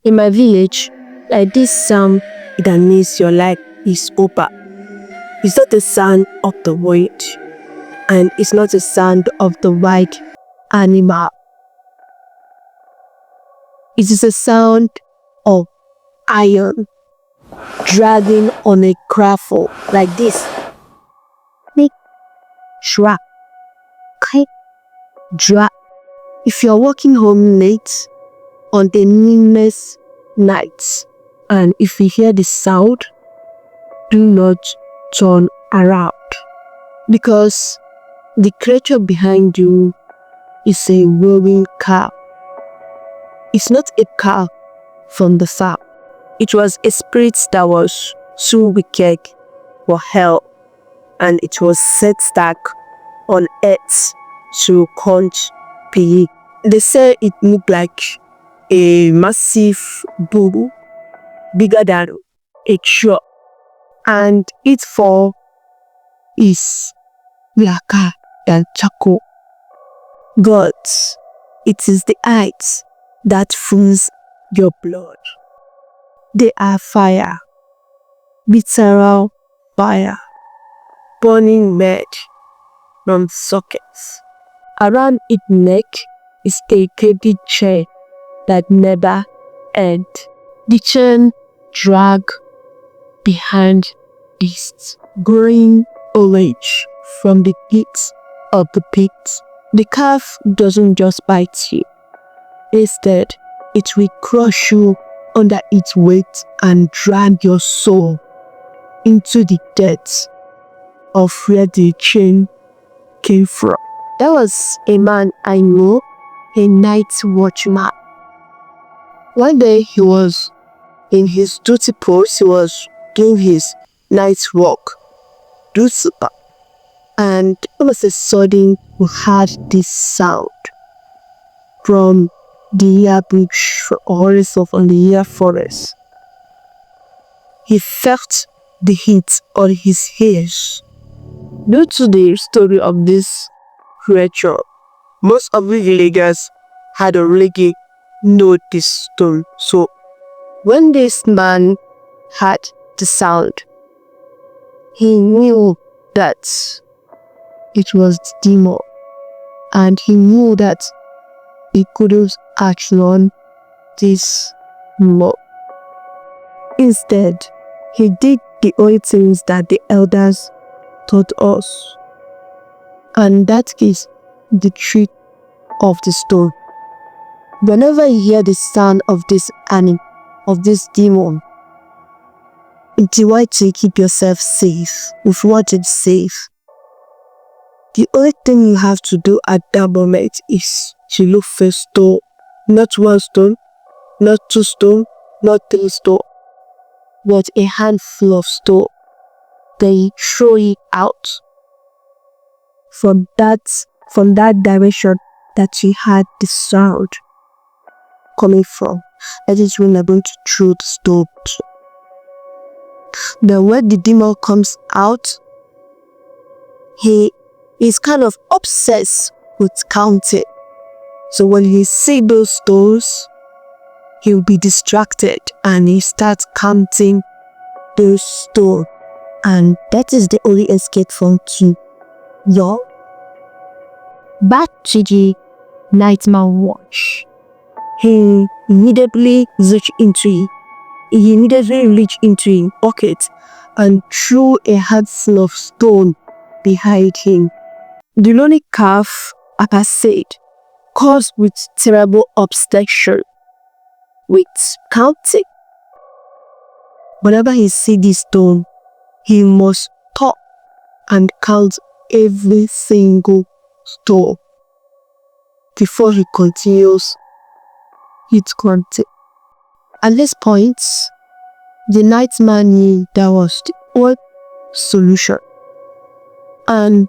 In my village, like this sound that means your life is over. It's not the sound of the wind, and it's not the sound of the wild animal. It is a sound of iron dragging on a gravel like this. Click, drag, click, drag. If you're walking home late on the moonless nights, and if you hear the sound, do not turn around, because the creature behind you is a roaring cow. It's not a cow from the farm. It was a spirit that was too wicked for hell, and it was set stack on earth to hunt pig. They say it looked like a massive bull, bigger than a truck, and its fur is blacker than charcoal. But it is the eyes that freeze your blood. They are fire, literal fire, burning mad from sockets. Around its neck is a crazy chain that never ends. The chain drag behind this growing orange from the pits of the pit. The calf doesn't just bite you. Instead, it will crush you under its weight and drag your soul into the depths of where the chain came from. There was a man I know, a night watchman. One day he was in his duty post, he was doing his night walk, and all of a sudden we heard this sound from the air bridge horizon on the air forest. He felt the heat on his ears. Due to the story of this creature, most of the villagers had already known this story. So when this man heard the sound, he knew that it was the demon, and he knew that he couldn't outrun this mob. Instead, he did the only things that the elders taught us, and that is the trick of the story. Whenever you hear the sound of this animal, of this demon, it's a way to keep yourself safe. If you want it safe, the only thing you have to do at that moment is to look for a stone. Not one stone, not two stone, not three stone, but a handful of stone. They throw it out from that direction that you had the sound coming from. That is when you're going to throw the stone. Then when the demon comes out, he is kind of obsessed with counting. So when he sees those stones, he'll be distracted and he starts counting those stones. And that is the only escape from your back to the nightmare watch. He immediately reached into a bucket and threw a handful of stone behind him. The lonely calf, as I said, caused with terrible obsession with counting. Whenever he sees this stone, he must stop and count every single stone before he continues his counting. At this point, the nightman knew that was the only solution, and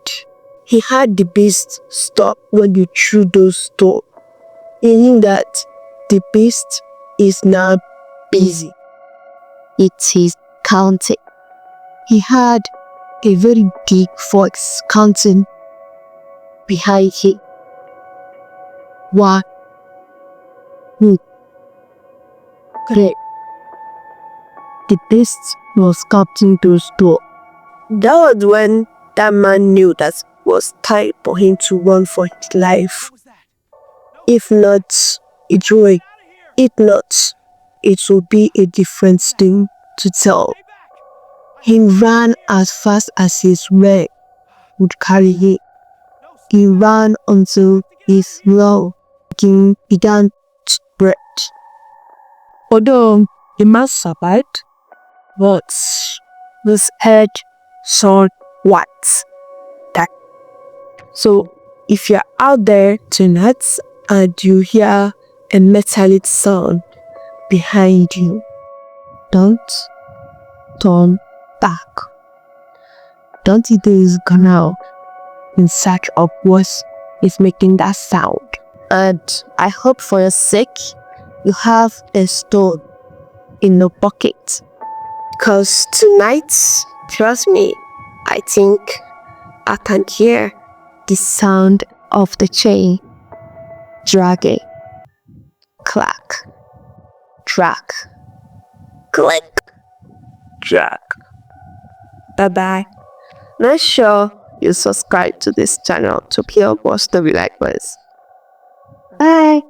he had the beast stop when you threw those stones. He knew that the beast is now busy. It is counting. He had a very big fox counting behind him. 1, 2, Click. The beast was captain to the store. That was when that man knew that it was time for him to run for his life. If not, it will. If not, it will be a different thing to tell. He ran as fast as his leg would carry him. He ran until his lung began to break. Although the man survived, but his head turned white. So if you're out there tonight and you hear a metallic sound behind you, don't turn back. Don't either is gonna in search of what is making that sound. And I hope for your sake you have a stone in the bucket. Because tonight, trust me, I think I can hear the sound of the chain dragging. Clack, track, click, drag. Bye bye. Make sure you subscribe to this channel to hear more story like this. Bye.